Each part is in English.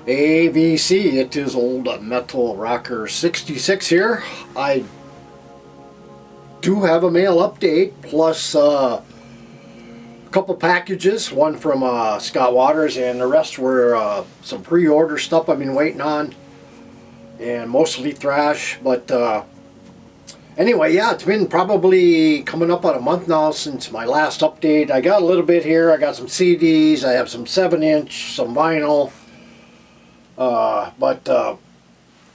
AVC, it is Old Metal Rocker 66 here. I do have a mail update plus a couple packages, one from Scott Waters, and the rest were some pre-order stuff I've been waiting on, and mostly Thrash. But anyway, yeah, it's been probably coming up on a month now since my last update. I got a little bit here. I got some CDs, I have some 7-inch, some vinyl.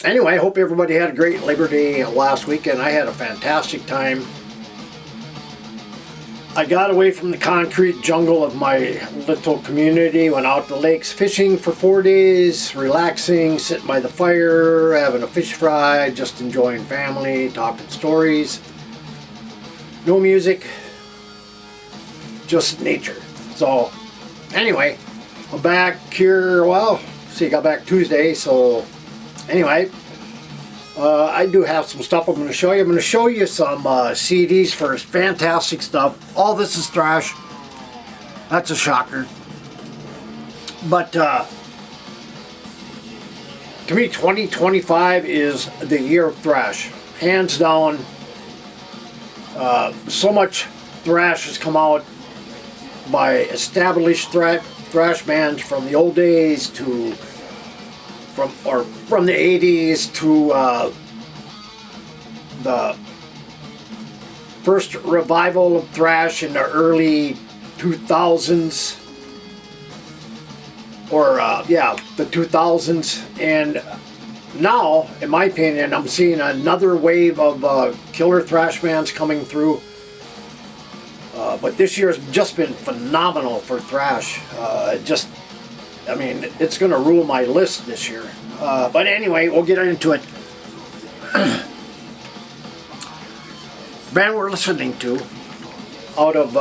Anyway, I hope everybody had a great Labor Day last weekend. I had a fantastic time. I got away from the concrete jungle of my little community, went out to the lakes fishing for 4 days, relaxing, sitting by the fire, having a fish fry, just enjoying family, talking stories. No music, just nature. So, anyway, I'm back here, well, see, I got back Tuesday, so anyway, I do have some stuff I'm going to show you. I'm going to show you some CDs first. Fantastic stuff. All this is Thrash. That's a shocker. But to me, 2025 is the year of Thrash. Hands down. So much Thrash has come out by established thrash bands from the old days to from the 80s to the first revival of thrash in the early 2000s, or the 2000s, and now, in my opinion, I'm seeing another wave of killer thrash bands coming through. But this year has just been phenomenal for thrash. I mean, it's going to rule my list this year. But anyway, we'll get into it. Band we're listening to out of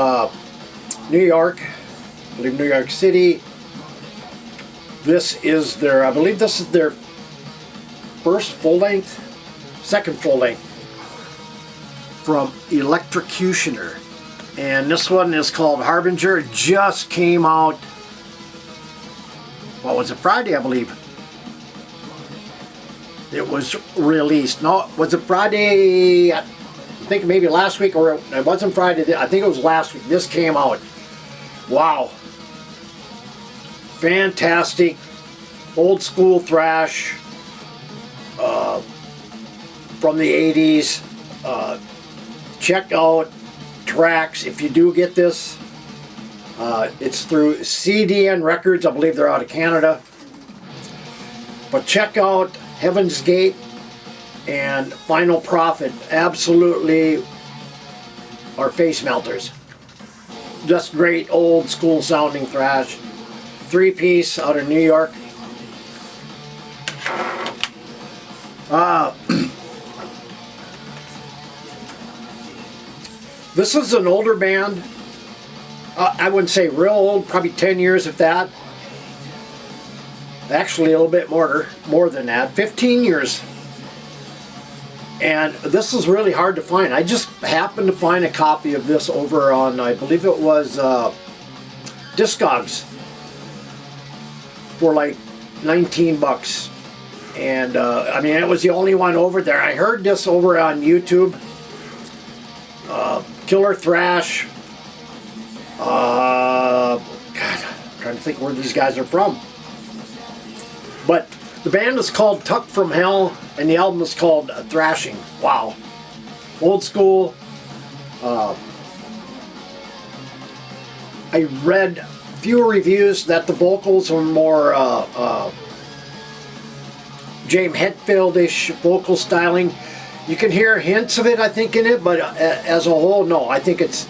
New York, I believe New York City. This is their, I believe this is their second full length from Electrocutioner. And this one is called Harbinger. It just came out, what was it, Friday, I believe. It was released. No, was it Friday? I think maybe last week, or it wasn't Friday. I think it was last week. This came out. Wow. Fantastic. Old school thrash from the 80s. Check out tracks if you do get this. It's through CDN Records. I believe they're out of Canada. But check out Heaven's Gate and Final Prophet. Absolutely are face melters. Just great old school sounding thrash. 3-piece out of New York. This is an older band. I wouldn't say real old, probably 10 years if that. Actually a little bit more than that, 15 years. And this is really hard to find. I just happened to find a copy of this over on, I believe it was Discogs for like 19 bucks. And I mean, it was the only one over there. I heard this over on YouTube. Killer Thrash. God, I'm trying to think where these guys are from. But the band is called Tuck from Hell, and the album is called Thrashing. Wow. Old school. I read a few reviews that the vocals were more James Hetfield-ish vocal styling. You can hear hints of it, I think, in it, but as a whole, no. I think it's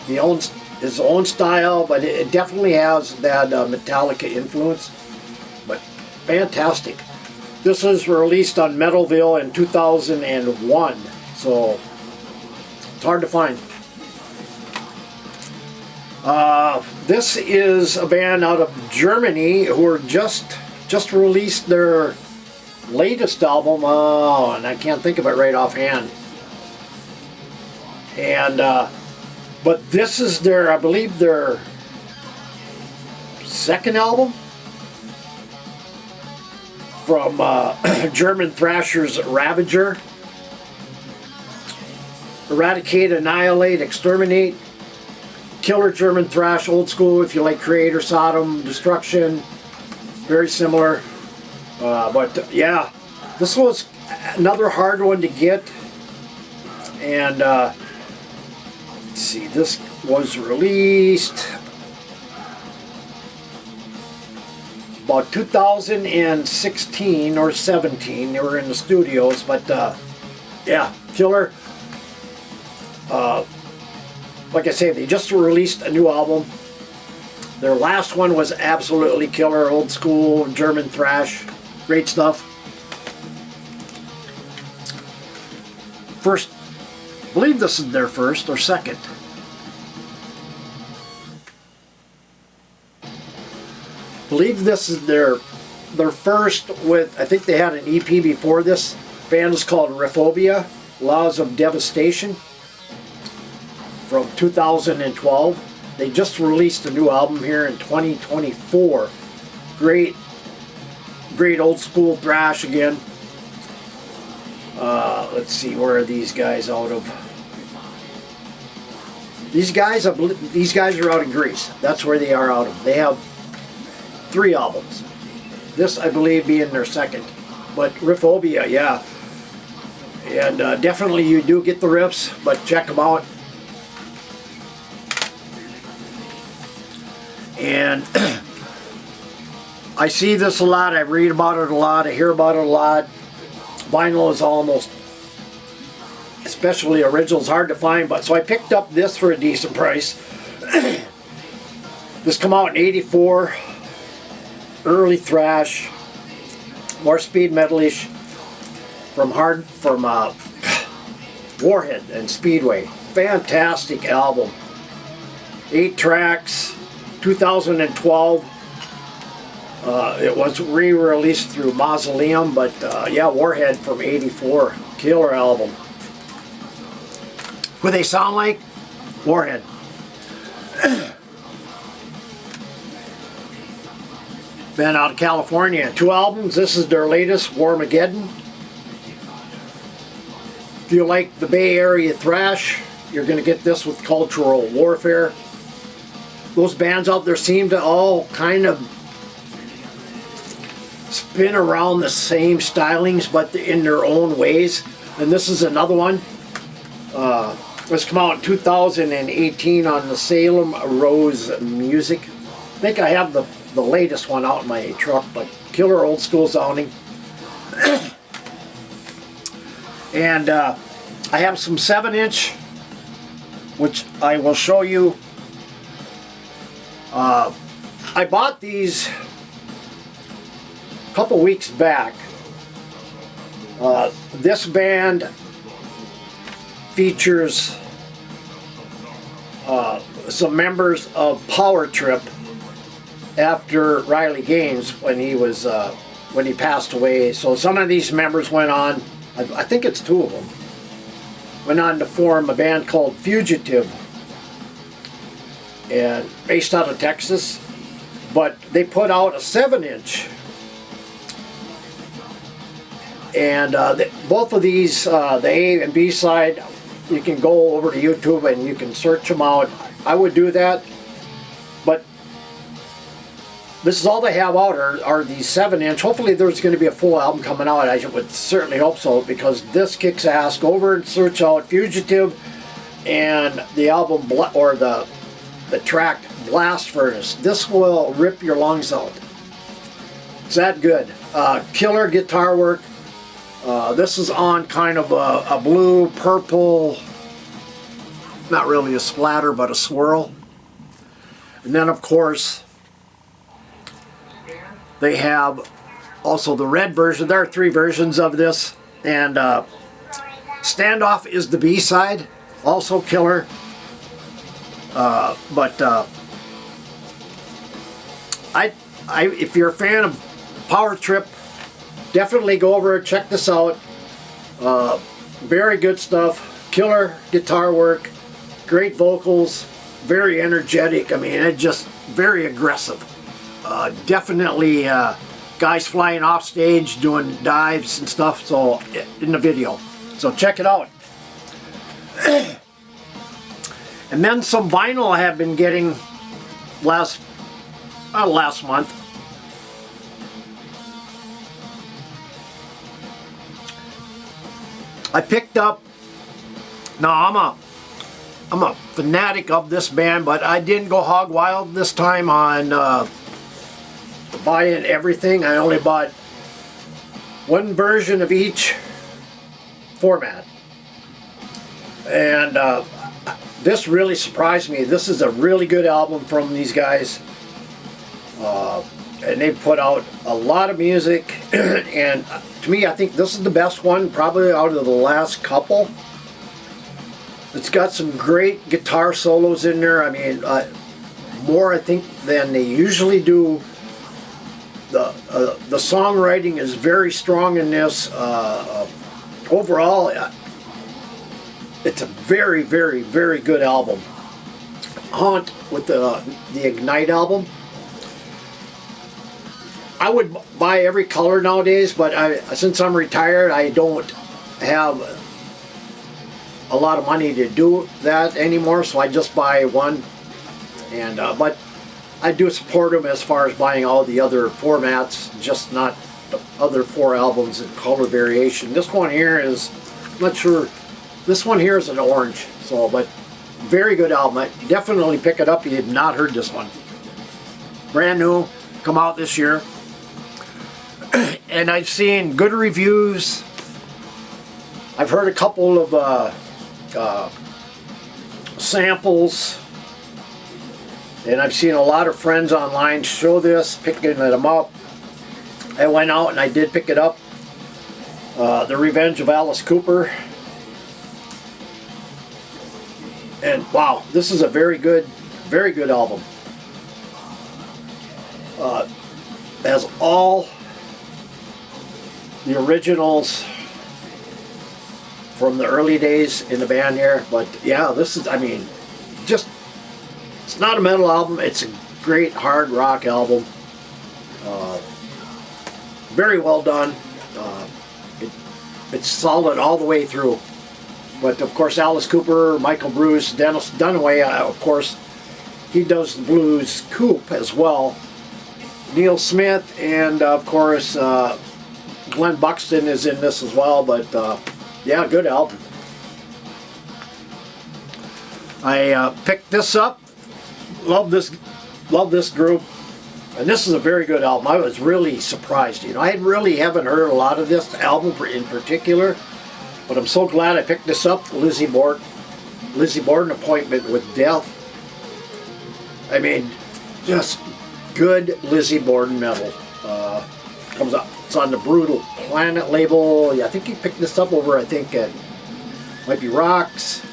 his own style, but it definitely has that Metallica influence. But fantastic. This was released on Metalville in 2001, so it's hard to find. This is a band out of Germany who are just released their latest album, and I can't think of it right offhand. And but this is their, I believe, their second album. from German Thrasher's Ravager. Eradicate, Annihilate, Exterminate. Killer German Thrash, old school if you like Creator, Sodom, Destruction. Very similar. But yeah, this was another hard one to get. And let's see, this was released about 2016 or 17. They were in the studios, but yeah, killer. Like I say, they just released a new album. Their last one was absolutely killer, old school German thrash, great stuff. First, I believe this is their first or second. I believe this is their first with, I think they had an EP before this. Band is called Riphobia, Laws of Devastation, from 2012. They just released a new album here in 2024. Great old school thrash again. Let's see, where are these guys out of? These guys are out of Greece. That's where they are out of. They have 3 albums. This, I believe, being their second. But Riphobia, yeah. And definitely you do get the riffs, but check them out. And I see this a lot, I read about it a lot, I hear about it a lot. Vinyl is almost, especially originals, hard to find, but so I picked up this for a decent price. This come out in '84, early thrash, more speed metalish, from Warhead and Speedway. Fantastic album. 8 tracks. 2012. It was re-released through Mausoleum, but yeah, Warhead from '84. Killer album. What they sound like? Warhead. Been out of California. 2 albums. This is their latest, Warmageddon. If you like the Bay Area thrash, you're going to get this with Cultural Warfare. Those bands out there seem to all kind of spin around the same stylings, but in their own ways. And this is another one. This came out in 2018 on the Salem Rose Music. I think I have the latest one out in my truck, but killer old school sounding. And I have some 7-inch, which I will show you. I bought these a couple weeks back. This band features some members of Power Trip after Riley Gaines when he passed away. So some of these members went on, I think it's 2 of them, went on to form a band called Fugitive, and based out of Texas. But they put out a 7-inch, and both of these, the A and B side, you can go over to YouTube and you can search them out. I would do that, but this is all they have out are these 7-inch. Hopefully there's going to be a full album coming out. I would certainly hope so, because this kicks ass. Go over and search out Fugitive and the album, or the track Blast Furnace. This will rip your lungs out. It's that good. Killer guitar work. This is on kind of a blue, purple, not really a splatter, but a swirl. And then, of course, they have also the red version. There are 3 versions of this. And Standoff is the B-side. Also killer. If you're a fan of Power Trip, definitely go over and check this out. Very good stuff. Killer guitar work, great vocals, very energetic. I mean, it's just very aggressive. Definitely guys flying off stage doing dives and stuff, so in the video. So check it out. And then some vinyl I have been getting last month. I picked up, now I'm a fanatic of this band, but I didn't go hog wild this time on buying everything. I only bought one version of each format. And this really surprised me. This is a really good album from these guys. And they put out a lot of music. And to me, I think this is the best one, probably out of the last couple. It's got some great guitar solos in there. I mean, more I think than they usually do. The songwriting is very strong in this. Overall, it's a very, very, very good album. Haunt with the Ignite album. I would buy every color nowadays, but since I'm retired, I don't have a lot of money to do that anymore, so I just buy one. And but I do support them as far as buying all the other formats, just not the other 4 albums in color variation. This one here is, I'm not sure, this one here is an orange, so, but very good album. I definitely pick it up if you have not heard this one. Brand new, come out this year. And I've seen good reviews. I've heard a couple of samples, and I've seen a lot of friends online show this, picking them up. I went out and I did pick it up. The Revenge of Alice Cooper. And wow, this is a very good album. Has all the originals from the early days in the band here, but yeah, this is, I mean, just, it's not a metal album, it's a great hard rock album. Very well done. It's solid all the way through. But of course, Alice Cooper, Michael Bruce, Dennis Dunaway, of course, he does the blues coupe as well. Neil Smith, and of course Glenn Buxton is in this as well. But yeah, good album. I picked this up. Love this group, and this is a very good album. I was really surprised. You know, I really haven't heard a lot of this album in particular, but I'm so glad I picked this up. Lizzie Borden, Appointment with Death. I mean, just good Lizzie Borden metal. Comes up. It's on the Brutal Planet label. Yeah, I think he picked this up over, I think, at, might be Rocks,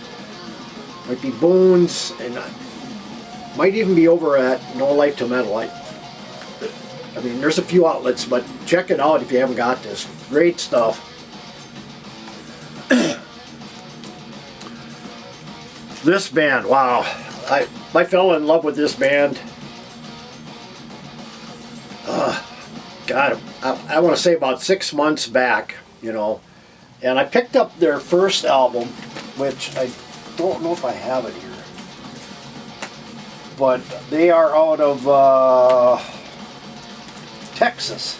might be Boons, and might even be over at No Life to Metal. I mean, there's a few outlets, but check it out if you haven't got this. Great stuff. This band, wow. I fell in love with this band. God, I want to say about 6 months back, you know, and I picked up their first album, which I don't know if I have it here, but they are out of Texas,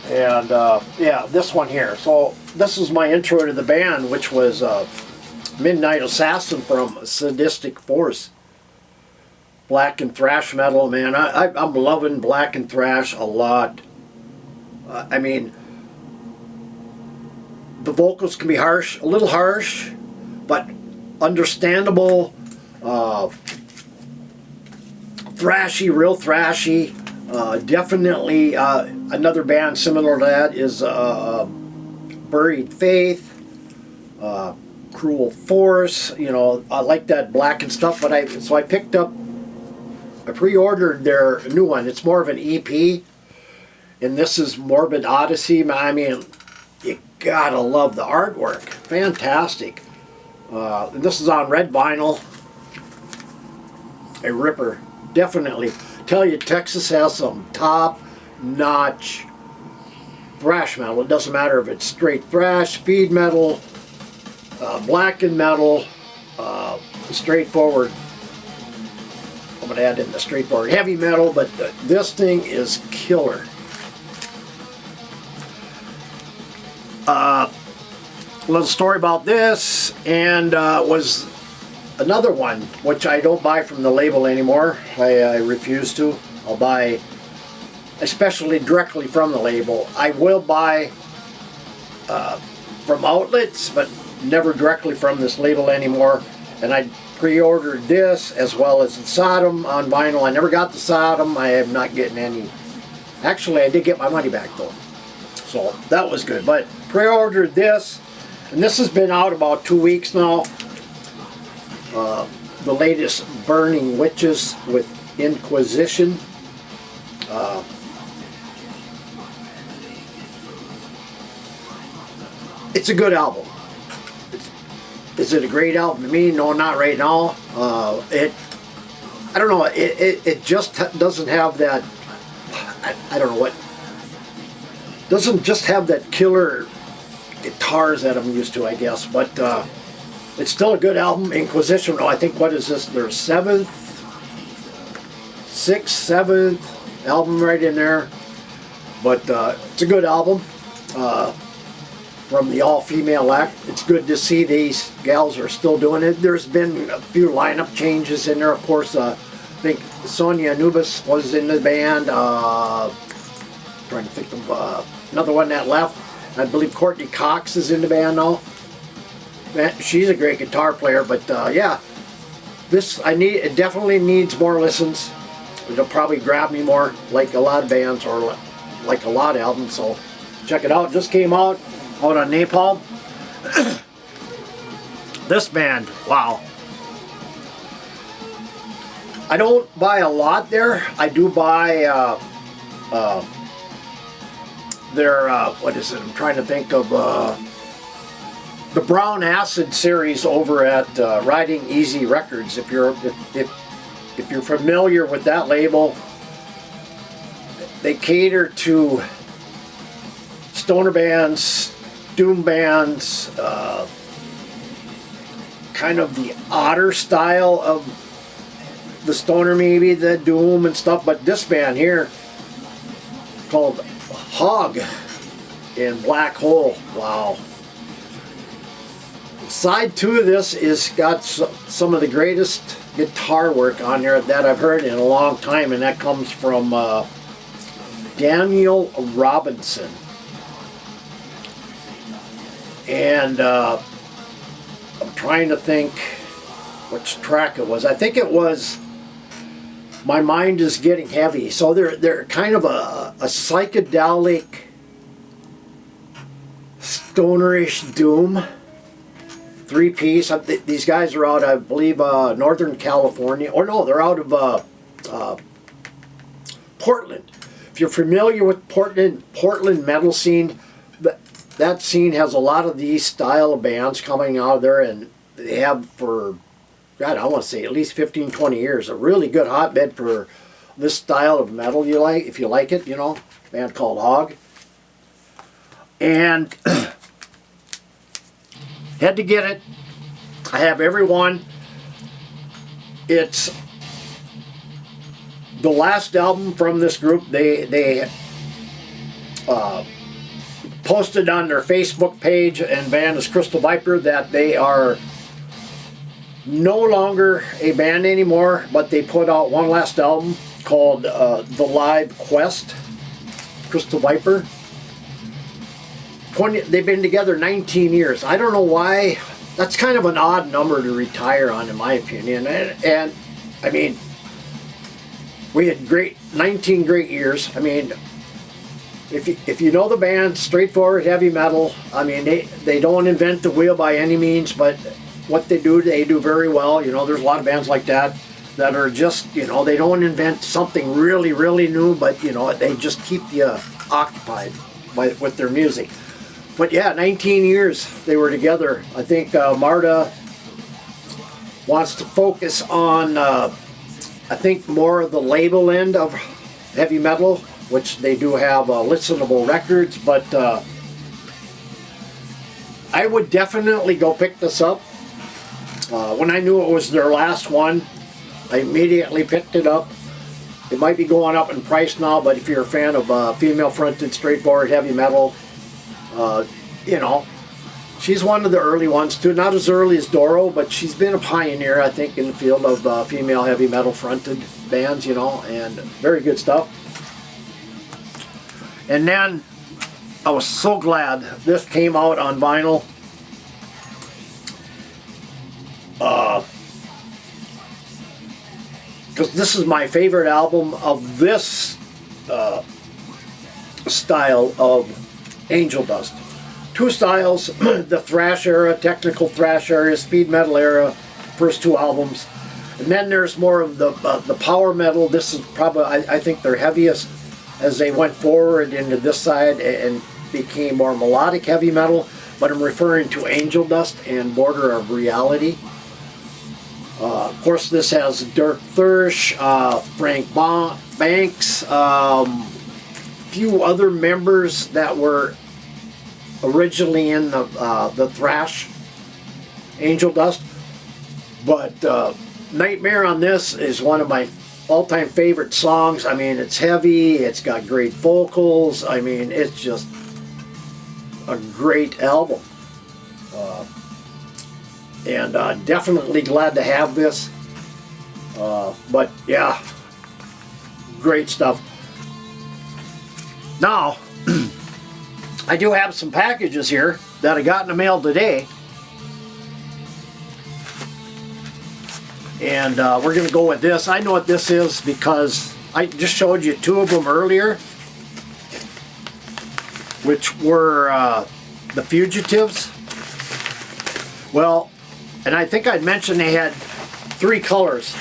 and yeah, this one here. So this is my intro to the band, which was Midnight Assassin from Sadistic Force. Black and thrash metal, man. I'm loving black and thrash a lot. I mean, the vocals can be harsh, a little harsh, but understandable. Thrashy, real thrashy. Definitely another band similar to that is Buried Faith, Cruel Force. You know, I like that black and stuff, but I picked up. I pre-ordered their new one. It's more of an EP, and this is Morbid Odyssey. I mean, you gotta love the artwork. Fantastic. And this is on red vinyl. A ripper, definitely. tell you, Texas has some top-notch thrash metal. It doesn't matter if it's straight thrash, speed metal, blackened metal, straightforward. I'm going to add in the straightforward heavy metal, but this thing is killer. Little story about this, and was another one which I don't buy from the label anymore. I refuse to. I'll buy especially directly from the label. I will buy from outlets, but never directly from this label anymore. And I pre-ordered this as well as the Sodom on vinyl. I never got the Sodom. I am not getting any. Actually, I did get my money back though, so that was good. But pre-ordered this, and this has been out about 2 weeks now. The latest Burning Witches with Inquisition. It's a good album. Is it a great album to me? No, not right now. I don't know. It just doesn't have that. I don't know what. Doesn't just have that killer guitars that I'm used to, I guess. But it's still a good album. Inquisition. I think, what is this? Their sixth, seventh album right in there. But it's a good album. From the all-female act. It's good to see these gals are still doing it. There's been a few lineup changes in there. Of course, I think Sonia Anubis was in the band. Trying to think of another one that left. I believe Courtney Cox is in the band now. She's a great guitar player, but yeah, this it definitely needs more listens. It'll probably grab me more, like a lot of bands or like a lot of albums. So check it out. Just came out on Napalm. This band, wow. I don't buy a lot there. I do buy their what is it? I'm trying to think of the Brown Acid series over at Riding Easy Records. If you're familiar with that label, they cater to stoner bands, doom bands, kind of the odder style of the stoner, maybe the doom and stuff. But this band here, called Hog in Black Hole, wow. Side 2 of this is got some of the greatest guitar work on there that I've heard in a long time, and that comes from Daniel Robinson. And I'm trying to think which track it was. I think it was My Mind Is Getting Heavy. So they're kind of a psychedelic, stonerish doom 3-piece. These guys are out, I believe, Northern California. Or no, they're out of Portland. If you're familiar with Portland metal scene, that scene has a lot of these style of bands coming out of there, and they have for, God, I want to say at least 15, 20 years. A really good hotbed for this style of metal you like, if you like it, you know. A band called Hog. And had to get it. I have every one. It's the last album from this group. They posted on their Facebook page, and band is Crystal Viper, that they are no longer a band anymore, but they put out one last album called The Live Quest. Crystal Viper. They've been together 19 years. I don't know why. That's kind of an odd number to retire on, in my opinion. And I mean, we had 19 great years. I mean, if you know the band, straightforward heavy metal. I mean, they don't invent the wheel by any means, but what they do very well. You know, there's a lot of bands like that are just, you know, they don't invent something really, really new, but, you know, they just keep you occupied with their music. But yeah, 19 years they were together. I think Marta wants to focus on I think more of the label end of heavy metal, which they do have listenable records, but I would definitely go pick this up. When I knew it was their last one, I immediately picked it up. It might be going up in price now, but if you're a fan of female-fronted, straightforward heavy metal, you know, she's one of the early ones too. Not as early as Doro, but she's been a pioneer, I think, in the field of female heavy metal fronted bands, you know, and very good stuff. And then I was so glad this came out on vinyl. Because this is my favorite album of this style of Angel Dust. Two styles, the thrash era, technical thrash era, speed metal era, first two albums. And then there's more of the power metal. This is probably, I think, their heaviest as they went forward into this side and became more melodic heavy metal. But I'm referring to Angel Dust and Border of Reality. Of course, this has Dirk Thrash, Frank Banks, few other members that were originally in the thrash Angel Dust. But Nightmare on this is one of my all-time favorite songs. I mean, it's heavy, it's got great vocals. I mean, it's just a great album. And definitely glad to have this. But yeah, great stuff. Now, I do have some packages here that I got in the mail today. And we're going to go with this. I know what this is because I just showed you two of them earlier, which were the Fugitives. Well, and I think I'd mentioned they had three colors.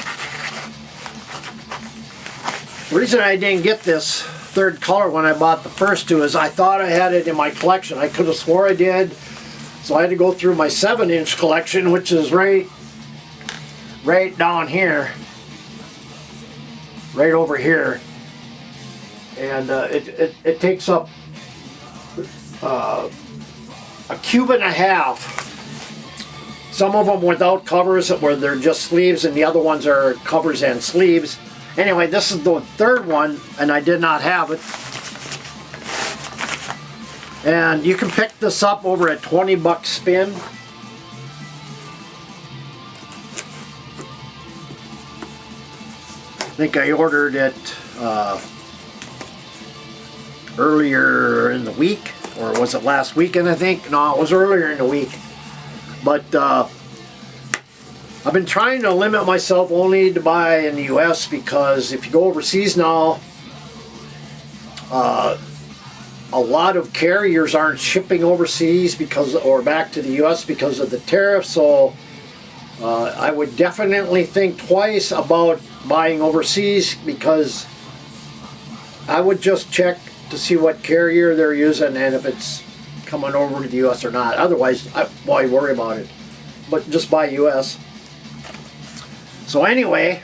The reason I didn't get this third color when I bought the first two is I thought I had it in my collection. I could have swore I did. So I had to go through my 7-inch collection, which is right down here. Right over here. And it takes up a cube and a half. Some of them without covers where they're just sleeves, and the other ones are covers and sleeves. Anyway, this is the third one, and I did not have it. And you can pick this up over at 20 bucks spin. I think I ordered it earlier in the week, or was it last weekend, I think? No, it was earlier in the week. But I've been trying to limit myself only to buy in the U.S. because if you go overseas now, a lot of carriers aren't shipping overseas or back to the U.S. because of the tariffs. So I would definitely think twice about buying overseas, because I would just check to see what carrier they're using and if it's coming over to the U.S. or not. Otherwise, why worry about it? But just buy U.S. So anyway,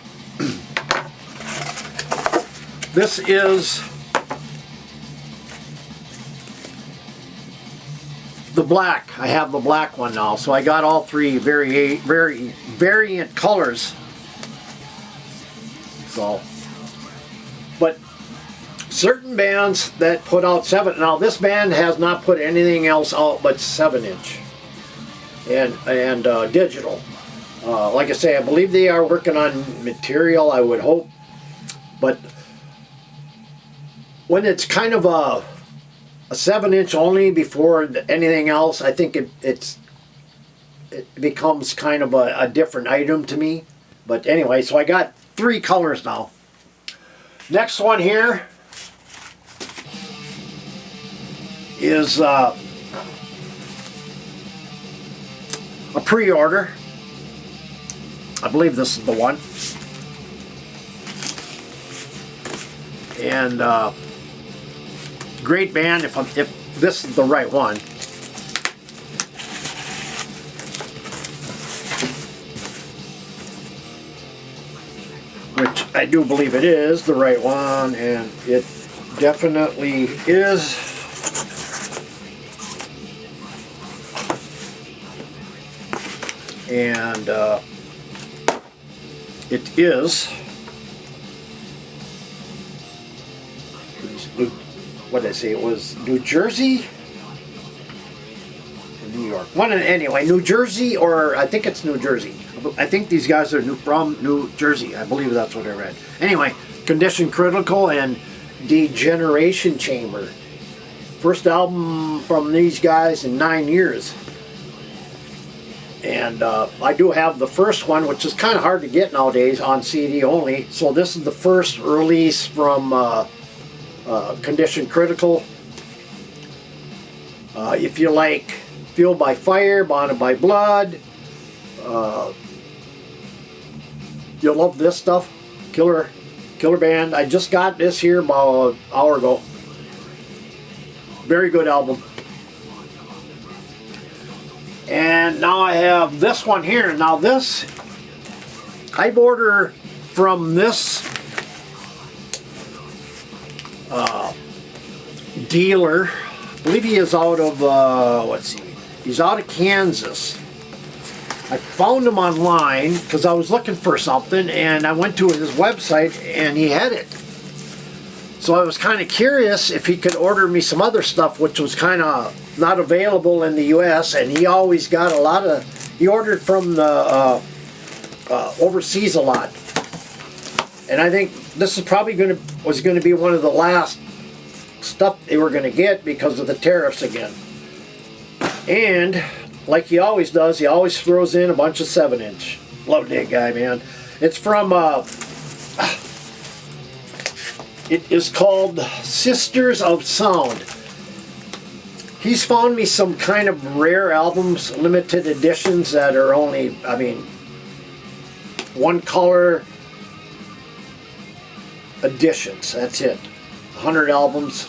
this is the black. I have the black one now. So I got all three very variant colors. So, but certain bands that put out 7. Now this band has not put anything else out but 7-inch and digital. Like I say, I believe they are working on material, I would hope. But when it's kind of a 7-inch only before anything else, I think it becomes kind of a different item to me. But anyway, so I got 3 colors now. Next one here is a pre-order. I believe this is the one. And great band if this is the right one. Which I do believe it is the right one, and it definitely is. And it is, what did I say, it was New Jersey? New York. Anyway, New Jersey, or I think it's New Jersey. I think these guys are from New Jersey. I believe that's what I read. Anyway, Condition Critical and Degeneration Chamber. First album from these guys in 9 years. And I do have the first one, which is kind of hard to get nowadays, on CD only. So this is the first release from Condition Critical. If you like Fueled by Fire, Bonded by Blood, you'll love this stuff. Killer band. I just got this here about an hour ago. Very good album. And now I have this one here. Now this, I've ordered from this dealer. I believe he is out of, let's see, he's out of Kansas. I found him online because I was looking for something, and I went to his website and he had it. So I was kind of curious if he could order me some other stuff, which was kind of not available in the U.S. And he always got a lot of, he ordered from the overseas a lot. And I think this is probably was going to be one of the last stuff they were going to get because of the tariffs again. And like he always does, he always throws in a bunch of 7-inch. Love that guy, man. It's from it is called Sisters of Sound. He's found me some kind of rare albums, limited editions that are only, I mean, one color editions. That's it. 100 albums.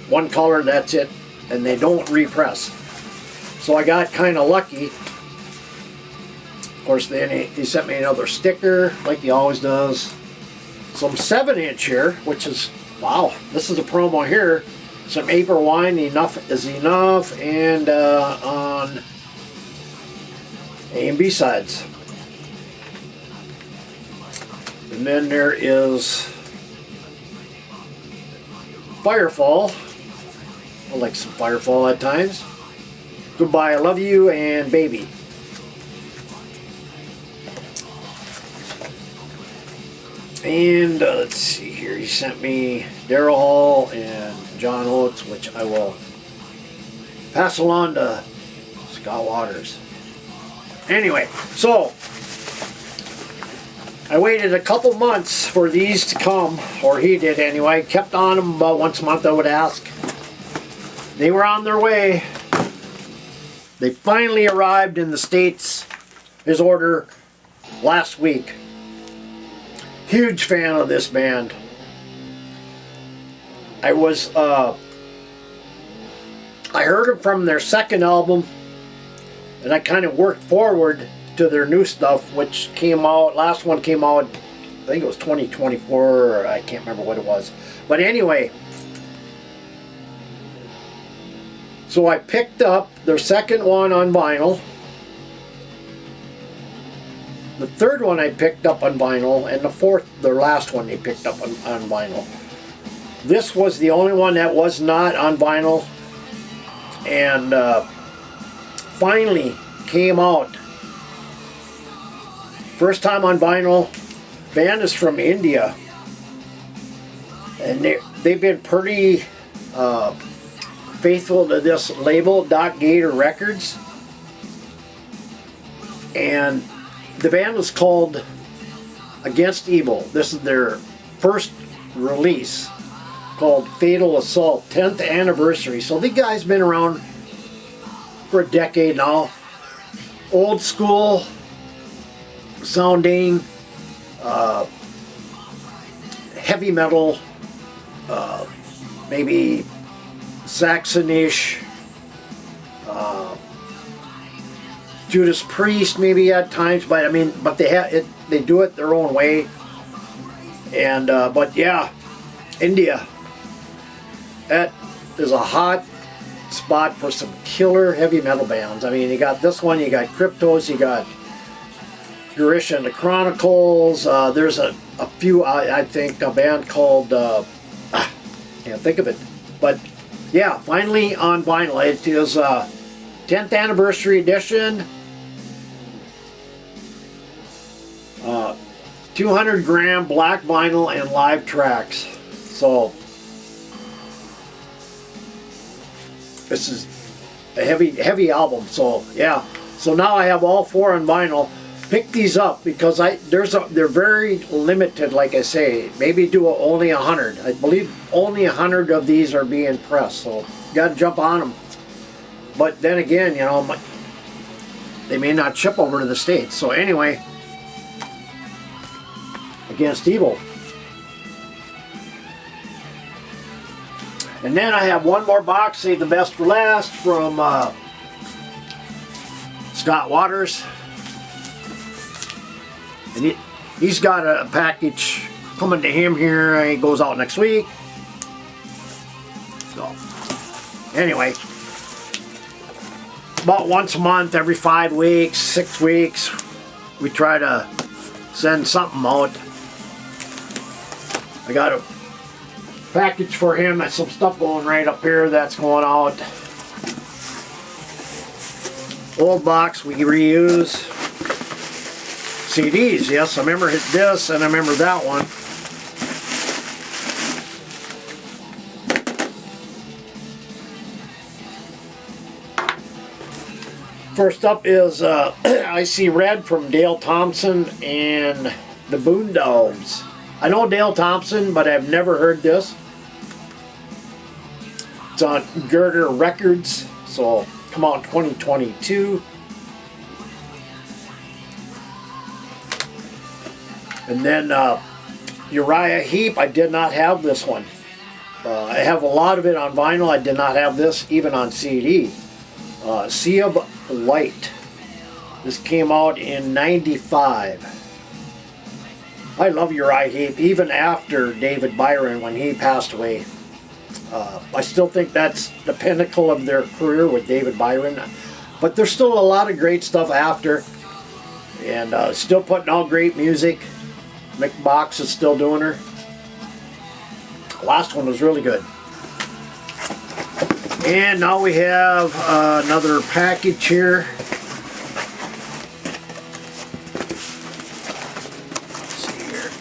One color, that's it. And they don't repress. So I got kind of lucky. Of course, then he sent me another sticker, like he always does. Some 7-inch here, which is, wow, this is a promo here. Some April Wine, Enough is Enough, and on A and B sides. And then there is Firefall. I like some Firefall at times. Goodbye, I Love You, and Baby. And let's see here, he sent me Daryl Hall and John Oates, which I will pass along to Scott Waters. Anyway, so I waited a couple months for these to come, or he did anyway. Kept on them about once a month, I would ask. They were on their way. They finally arrived in the States, his order, last week. Huge fan of this band. I heard them from their second album, and I kind of worked forward to their new stuff, which came out, last one came out, I think it was 2024, or I can't remember what it was. But anyway, so I picked up their second one on vinyl. The third one I picked up on vinyl, and the fourth, their last one they picked up on vinyl. This was the only one that was not on vinyl, and finally came out. First time on vinyl. Band is from India, and they've been pretty faithful to this label, Doc Gator Records. And the band is called Against Evil. This is their first release, called Fatal Assault, 10th anniversary. So these guys been around for a decade now. Old school sounding, heavy metal, maybe Saxonish, Judas Priest maybe at times, but I mean, but they have it. they do it their own way. And but yeah, India, that is a hot spot for some killer heavy metal bands. I mean, you got this one, you got Cryptos, you got Garish and the Chronicles. There's a few, I think, a band called, can't think of it. But yeah, finally on vinyl. It is 10th anniversary edition. 200 gram black vinyl and live tracks. So this is a heavy album. So yeah, so now I have all 4 on vinyl. Pick these up because they're very limited. Like I say, maybe do only 100. I believe only 100 of these are being pressed. So got to jump on them. But then again, you know, they may not ship over to the States. So anyway, Against Evil. And then I have one more box, save the best for last, from Scott Waters. And he's got a package coming to him here. It goes out next week. So, anyway, about once a month, every 5 weeks, 6 weeks, we try to send something out. I got a package for him. That's some stuff going right up here that's going out. Old box we reuse. CDs, yes, I remember this and I remember that one. First up is I See Red from Dale Thompson and the Boondogs. I know Dale Thompson, but I've never heard this. It's on Girder Records, so come out in 2022. And then Uriah Heep, I did not have this one. I have a lot of it on vinyl. I did not have this even on CD. Sea of Light. This came out in '95. I love Uriah Heep, even after David Byron when he passed away. I still think that's the pinnacle of their career with David Byron. But there's still a lot of great stuff after. And still putting out great music. Mick Box is still doing her. Last one was really good. And now we have another package here. Let's see here.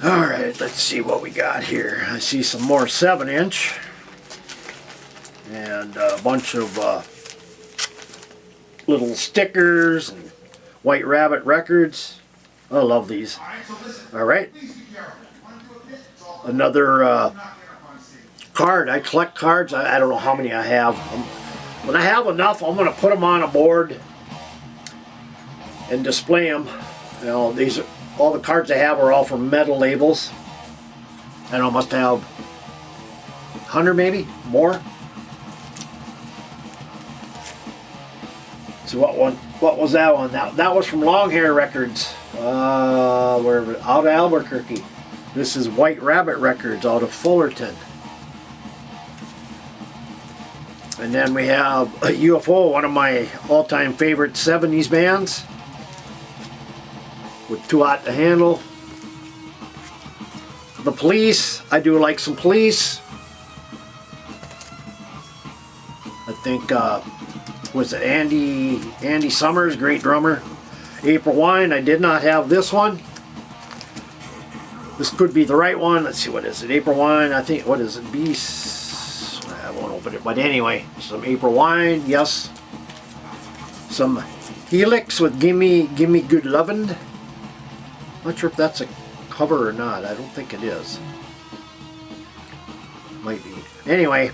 Alright, let's see what we got here. I see some more 7-inch. And a bunch of little stickers and White Rabbit records. I love these. Alright. Another card. I collect cards. I don't know how many I have. When I have enough, I'm going to put them on a board and display them. You know, these are, all the cards I have are all from metal labels. And I must have 100 maybe more. So what was that one? That was from Long Hair Records. Wherever, out of Albuquerque. This is White Rabbit Records out of Fullerton. And then we have a UFO, one of my all-time favorite 70s bands. With Too Hot to Handle. The Police. I do like some Police. I think was it Andy Summers, great drummer. April Wine, I did not have this one. This could be the right one. Let's see, what is it? April Wine, I think, what is it? I won't open it, but anyway, some April Wine, yes. Some Helix with Gimme Good Lovin'. Not sure if that's a cover or not. I don't think it is. Might be. Anyway.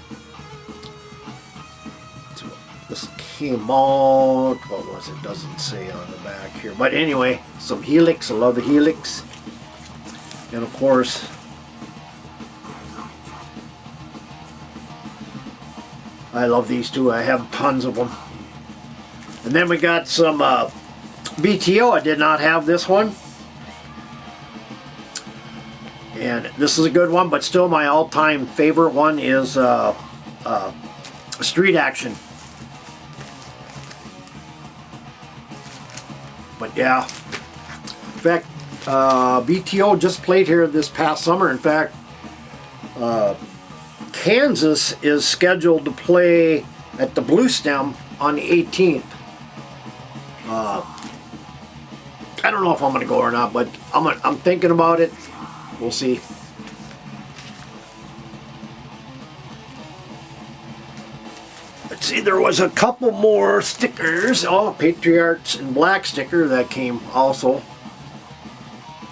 This came out, what was it? Doesn't say on the back here. But anyway, some Helix. I love the Helix. And of course, I love these two. I have tons of them. And then we got some BTO. I did not have this one. And this is a good one, but still my all-time favorite one is Street Action. But yeah, in fact, BTO just played here this past summer. In fact, Kansas is scheduled to play at the Blue Stem on the 18th. I don't know if I'm going to go or not, but I'm thinking about it. We'll see. Let's see, there was a couple more stickers. Oh, Patriots in Black sticker that came also.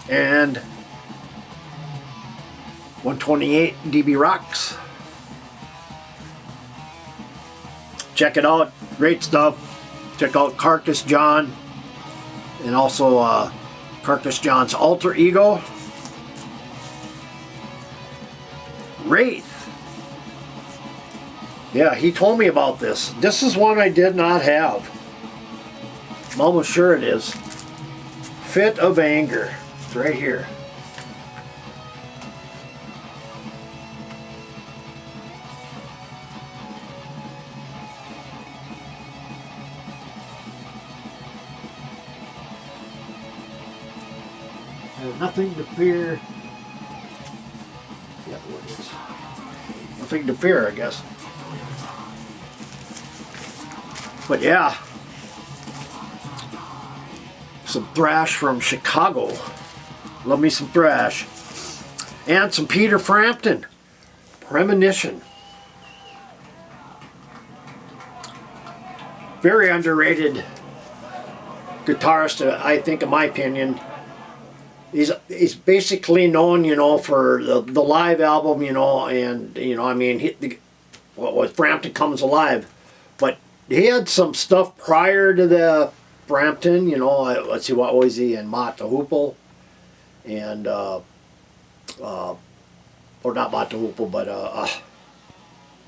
And 128 DB Rocks. Check it out. Great stuff. Check out Carcass John. And also Carcass John's alter ego. Wraith. Yeah, he told me about this. This is one I did not have. I'm almost sure it is. Fit of Anger. It's right here. Nothing to fear. Yeah, what is? Nothing to fear, I guess. But yeah, some Thrash from Chicago. Love me some Thrash. And some Peter Frampton. Premonition. Very underrated guitarist, I think, in my opinion. He's basically known, you know, for the live album, you know, and, you know, I mean, Frampton Comes Alive. But he had some stuff prior to the Frampton, you know, let's see, what was he in? Mott the Hoople. And, or not Mott the Hoople, but, I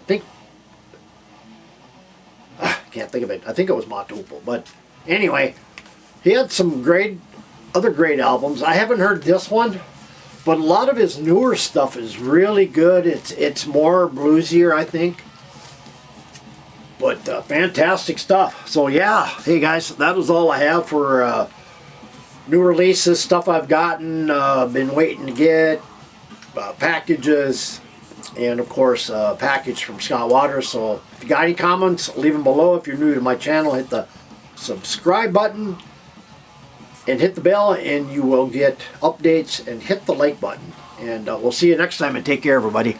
think, can't think of it. I think it was Mott the Hoople. But anyway, he had some other great albums. I haven't heard this one, but a lot of his newer stuff is really good. It's more bluesier, I think. But fantastic stuff. So yeah, hey guys, that was all I have for new releases, stuff I've gotten, been waiting to get, packages, and of course a package from Scott Waters. So if you got any comments, leave them below. If you're new to my channel, hit the subscribe button and hit the bell, and you will get updates, and hit the like button. And we'll see you next time, and take care, everybody.